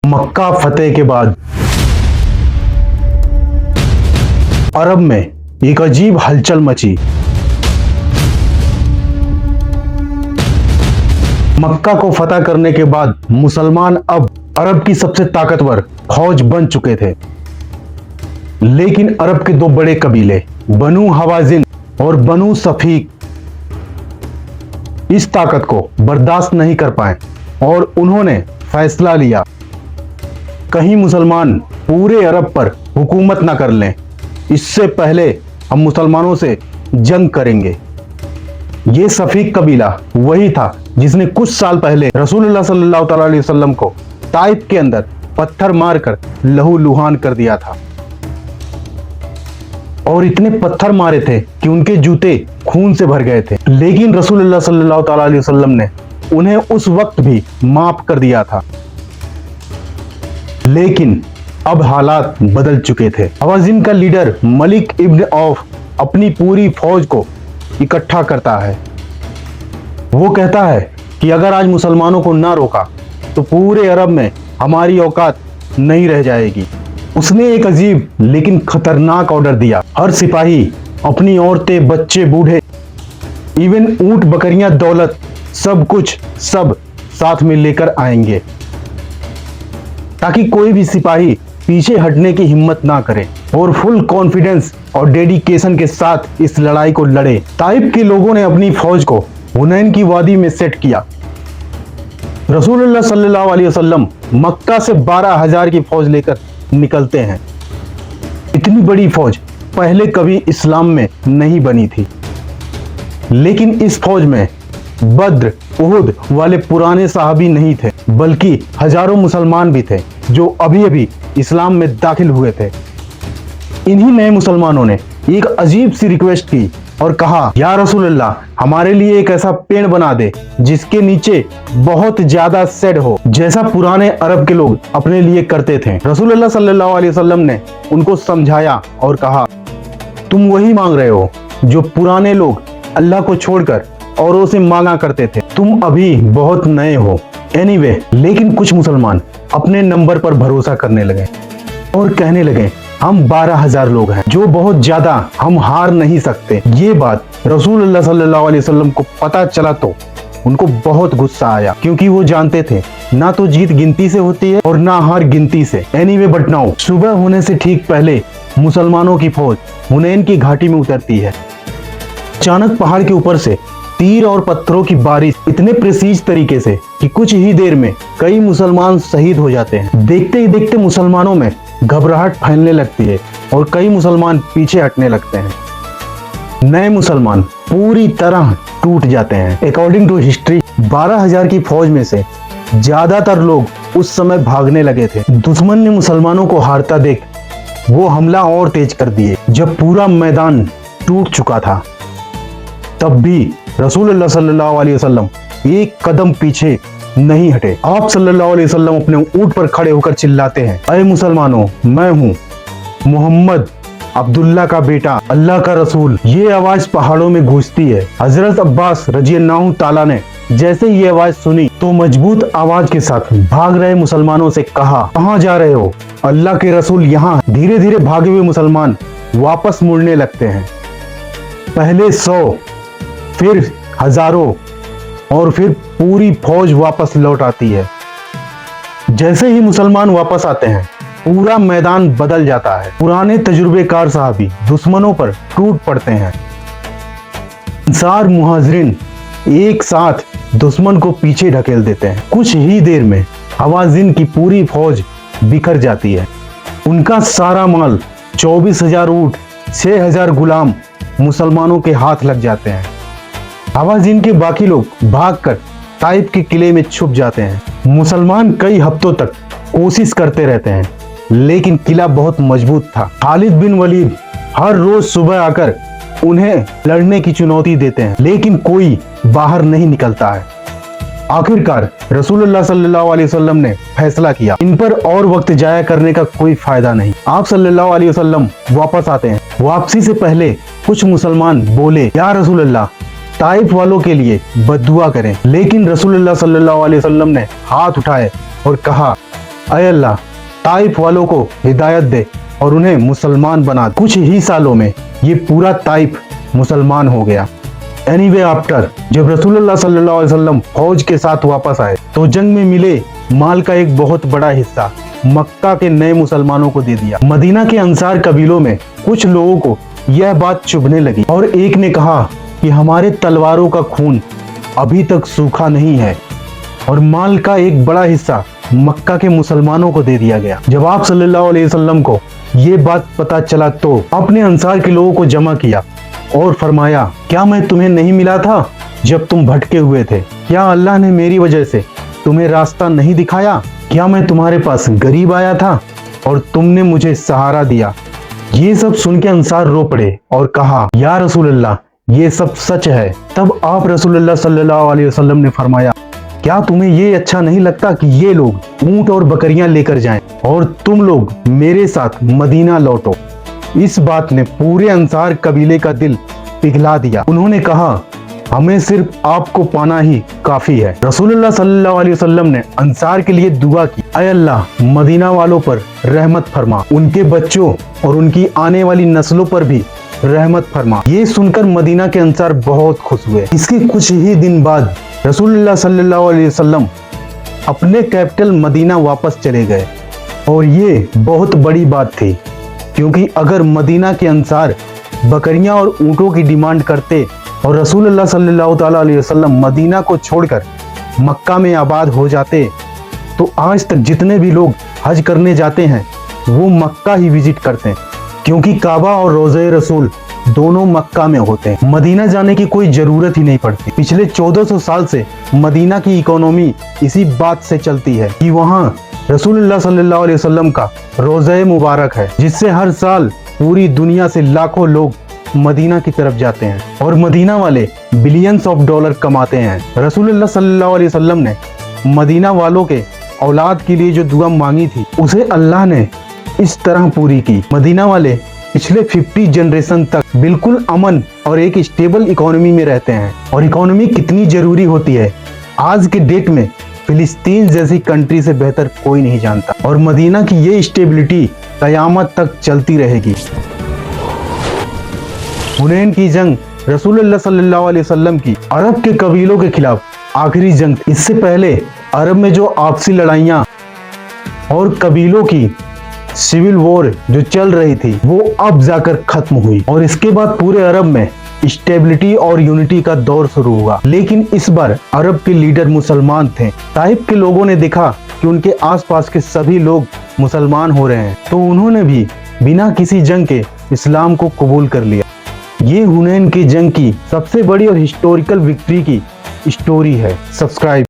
मक्का फतेह के बाद अरब में एक अजीब हलचल मची। मक्का को फतह करने के बाद मुसलमान अब अरब की सबसे ताकतवर फौज बन चुके थे। लेकिन अरब के दो बड़े कबीले बनु हवाजिन और बनु सफीक इस ताकत को बर्दाश्त नहीं कर पाए और उन्होंने फैसला लिया कहीं मुसलमान पूरे अरब पर हुकूमत ना कर लें, इससे पहले हम मुसलमानों से जंग करेंगे। ये सफीक कबीला वही था जिसने कुछ साल पहले रसूलुल्लाह सल्लल्लाहु अलैहि वसल्लम को ताइफ के अंदर पत्थर मारकर लहूलुहान कर दिया था और इतने पत्थर मारे थे कि उनके जूते खून से भर गए थे। लेकिन रसूलुल्लाह सल्लल्लाहु अलैहि वसल्लम ने उन्हें उस वक्त भी माफ कर दिया था। लेकिन अब हालात बदल चुके थे। हवाजिन का लीडर मलिक इब्न औफ अपनी पूरी फौज को इकट्ठा करता है। वो कहता है कि अगर आज मुसलमानों को ना रोका तो पूरे अरब में हमारी औकात नहीं रह जाएगी। उसने एक अजीब लेकिन खतरनाक ऑर्डर दिया, हर सिपाही अपनी औरतें, बच्चे, बूढ़े, इवन ऊंट, बकरियां, दौलत, सब कुछ सब साथ में लेकर आएंगे ताकि कोई भी सिपाही पीछे हटने की हिम्मत ना करे और फुल कॉन्फिडेंस और डेडिकेशन के साथ इस लड़ाई को लड़े। ताइफ के लोगों ने अपनी फौज को हुनैन की वादी में सेट किया। रसूलुल्लाह सल्लल्लाहु अलैहि वसल्लम मक्का से 12,000 की फौज लेकर निकलते हैं। इतनी बड़ी फौज पहले कभी इस्लाम में नहीं बनी थी। लेकिन इस फौज में बद्र, उहुद वाले पुराने सहाबी नहीं थे, बल्कि हजारों मुसलमान भी थे जो अभी अभी इस्लाम में दाखिल हुए थे। इन्हीं नए मुसलमानों ने एक अजीब सी रिक्वेस्ट की और कहा, या रसूलल्लाह, हमारे लिए एक ऐसा पेड़ बना दे जिसके नीचे बहुत ज्यादा शेड हो, जैसा पुराने अरब के लोग अपने लिए करते थे। रसूलल्लाह सल्लल्लाहु अलैहि वसल्लम ने उनको समझाया और कहा, तुम वही मांग रहे हो जो पुराने लोग अल्लाह को छोड़कर औरों से मांगा करते थे। तुम अभी बहुत नए हो। एनीवे, लेकिन कुछ मुसलमान अपने नंबर पर भरोसा करने लगे और कहने लगे, हम 12,000 लोग हैं, जो बहुत ज्यादा, हम हार नहीं सकते। ये बात रसूलुल्लाह सल्लल्लाहु अलैहि वसल्लम को पता चला तो उनको बहुत गुस्सा आया, क्योंकि वो जानते थे ना तो जीत गिनती से होती है और ना हार गिनती से। एनीवे, बट नाउ सुबह होने से ठीक पहले मुसलमानों की फौज हुनैन की घाटी में उतरती है। अचानक पहाड़ के ऊपर से तीर और पत्थरों की बारिश इतने प्रिसीज तरीके से कि कुछ ही देर में कई मुसलमान शहीद हो जाते हैं। देखते ही देखते मुसलमानों में घबराहट फैलने लगती है और कई मुसलमान पीछे हटने लगते हैं। नए मुसलमान पूरी तरह टूट जाते हैं। अकॉर्डिंग टू हिस्ट्री 12,000 की फौज में से ज्यादातर लोग उस समय भागने लगे थे। दुश्मन ने मुसलमानों को हारता देख वो हमला और तेज कर दिए। जब पूरा मैदान टूट चुका था तब भी रसूलुल्लाह सल्लल्लाहु अलैहि वसल्लम एक कदम पीछे नहीं हटे। आप सल्लल्लाहु अलैहि वसल्लम अपने ऊंट पर खड़े होकर चिल्लाते हैं, अरे मुसलमानों, मैं हूँ मोहम्मद, अब्दुल्ला का बेटा, अल्लाह का रसूल। ये आवाज पहाड़ों में गूंजती है। हजरत अब्बास रज़ियल्लाहु ताला ने जैसे ये आवाज सुनी तो मजबूत आवाज के साथ भाग रहे मुसलमानों से कहा, कहाँ जा रहे हो? अल्लाह के रसूल यहाँ। धीरे धीरे भागे हुए मुसलमान वापस मुड़ने लगते हैं। पहले 100, फिर हजारों और फिर पूरी फौज वापस लौट आती है। जैसे ही मुसलमान वापस आते हैं पूरा मैदान बदल जाता है। पुराने तजुर्बेकार साहबी दुश्मनों पर टूट पड़ते हैं। अंसार मुहाजिरिन एक साथ दुश्मन को पीछे ढकेल देते हैं। कुछ ही देर में हवाजिन की पूरी फौज बिखर जाती है। उनका सारा माल, 24,000 ऊंट, 6,000 गुलाम मुसलमानों के हाथ लग जाते हैं। हवाजिन के बाकी लोग भागकर ताइफ के किले में छुप जाते हैं। मुसलमान कई हफ्तों तक कोशिश करते रहते हैं, लेकिन किला बहुत मजबूत था। खालिद बिन वलीद हर रोज सुबह आकर उन्हें लड़ने की चुनौती देते हैं, लेकिन कोई बाहर नहीं निकलता है। आखिरकार रसूलुल्लाह सल्लल्लाहु अलैहि वसल्लम ने फैसला किया, इन पर और वक्त जाया करने का कोई फायदा नहीं। आप सल्लल्लाहु अलैहि वसल्लम वापस आते हैं। वापसी से पहले कुछ मुसलमान बोले, या रसूलल्लाह, ताइफ वालों के लिए बद्दुआ करें। लेकिन रसूलुल्लाह सल्लल्लाहु अलैहि वसल्लम ने हाथ उठाए और कहा, अय अल्लाह, ताइफ वालों को हिदायत दे और उन्हें मुसलमान बना। कुछ ही सालों में ये पूरा ताइफ मुसलमान हो गया। एनीवे आफ्टर, जब रसूलुल्लाह सल्लल्लाहु अलैहि वसल्लम फौज के साथ वापस आए तो जंग में मिले माल का एक बहुत बड़ा हिस्सा मक्का के नए मुसलमानों को दे दिया। मदीना के अंसार कबीलों में कुछ लोगों को यह बात चुभने लगी और एक ने कहा कि हमारे तलवारों का खून अभी तक सूखा नहीं है और माल का एक बड़ा हिस्सा मक्का के मुसलमानों को दे दिया गया। जब आप सल्लल्लाहु अलैहि वसल्लम को ये बात पता चला तो अपने अंसार के लोगों को जमा किया और फरमाया, क्या मैं तुम्हें नहीं मिला था जब तुम भटके हुए थे? क्या अल्लाह ने मेरी वजह से तुम्हें रास्ता नहीं दिखाया? क्या मैं तुम्हारे पास गरीब आया था और तुमने मुझे सहारा दिया? ये सब सुन के अंसार रो पड़े और कहा, या रसूलल्लाह, ये सब सच है। तब आप रसूलुल्लाह सल्लल्लाहु अलैहि वसल्लम ने फरमाया, क्या तुम्हें ये अच्छा नहीं लगता कि ये लोग ऊंट और बकरियां लेकर जाएं और तुम लोग मेरे साथ मदीना लौटो? इस बात ने पूरे अंसार कबीले का दिल पिघला दिया। उन्होंने कहा, हमें सिर्फ आपको पाना ही काफी है। रसूलुल्लाह सल्लल्लाहु अलैहि वसल्लम ने अंसार के लिए दुआ की, अय अल्लाह, मदीना वालों पर रहमत फरमा, उनके बच्चों और उनकी आने वाली नस्लों पर भी रहमत फरमा। ये सुनकर मदीना के अंसार बहुत खुश हुए। इसके कुछ ही दिन बाद रसूलुल्लाह सल्लल्लाहु अलैहि वसल्लम अपने कैपिटल मदीना वापस चले गए और ये बहुत बड़ी बात थी, क्योंकि अगर मदीना के अंसार बकरियां और ऊंटों की डिमांड करते और रसूलुल्लाह सल्लल्लाहु ताला अलैहि वसल्लम मदीना को छोड़कर मक्का में आबाद हो जाते तो आज तक जितने भी लोग हज करने जाते हैं वो मक्का ही विजिट करते हैं, क्योंकि काबा और रोज़े रसूल दोनों मक्का में होते हैं। मदीना जाने की कोई जरूरत ही नहीं पड़ती। पिछले 1400 साल से मदीना की इकोनॉमी इसी बात से चलती है कि वहाँ रसूलुल्लाह सल्लल्लाहु अलैहि वसल्लम का रोज़े मुबारक है, जिससे हर साल पूरी दुनिया से लाखों लोग मदीना की तरफ जाते हैं और मदीना वाले बिलियंस ऑफ डॉलर कमाते हैं। रसूलुल्लाह सल्लल्लाहु अलैहि वसल्लम ने मदीना वालों के औलाद के लिए जो दुआ मांगी थी उसे अल्लाह ने इस तरह पूरी की। मदीना वाले पिछले 50 जनरेशन तक बिल्कुल अमन और एक स्टेबल इकोनॉमी में रहते हैं। और इकोनॉमी कितनी जरूरी होती है आज के डेट में फिलिस्तीन जैसी कंट्री से बेहतर कोई नहीं जानता, और मदीना की ये स्टेबिलिटी कयामत तक चलती रहेगी। हुनैन की जंग रसूलुल्लाह सल्लल्लाहु अलैहि वसल्लम की अरब के कबीलों के खिलाफ आखिरी जंग। इससे पहले अरब में जो आपसी लड़ाइयाँ और कबीलों की सिविल वॉर जो चल रही थी वो अब जाकर खत्म हुई और इसके बाद पूरे अरब में स्टेबिलिटी और यूनिटी का दौर शुरू हुआ। लेकिन इस बार अरब के लीडर मुसलमान थे। ताइफ के लोगों ने देखा कि उनके आसपास के सभी लोग मुसलमान हो रहे हैं, तो उन्होंने भी बिना किसी जंग के इस्लाम को कबूल कर लिया। ये हुनैन की जंग की सबसे बड़ी और हिस्टोरिकल विक्ट्री की स्टोरी है। सब्सक्राइब